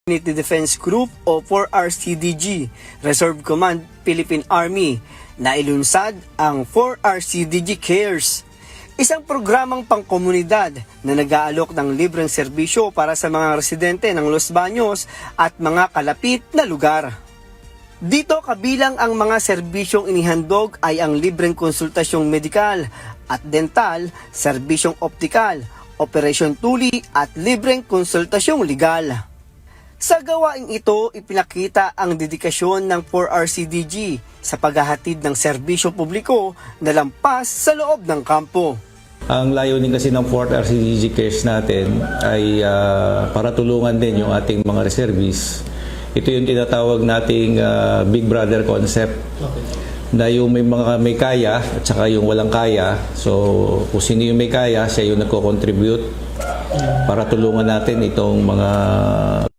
Unity Defense Group o 4RCDG, Reserve Command Philippine Army, na ilunsad ang 4RCDG Cares, isang programang pangkomunidad na nag-aalok ng libreng serbisyo para sa mga residente ng Los Baños at mga kalapit na lugar. Dito kabilang ang mga serbisyong inihandog ay ang libreng konsultasyong medikal at dental, serbisyong optikal, operasyon tuli at libreng konsultasyong legal. Sa gawaing ito, ipinakita ang dedikasyon ng 4RCDG sa paghahatid ng serbisyo publiko na lampas sa loob ng kampo. Ang layunin kasi ng 4RCDG Cares natin ay para tulungan din yung ating mga reservists. Ito yung tinatawag nating Big Brother concept. Na yung may kaya at saka yung walang kaya. So kung sino yung may kaya, siya yung nagko-contribute para tulungan natin itong mga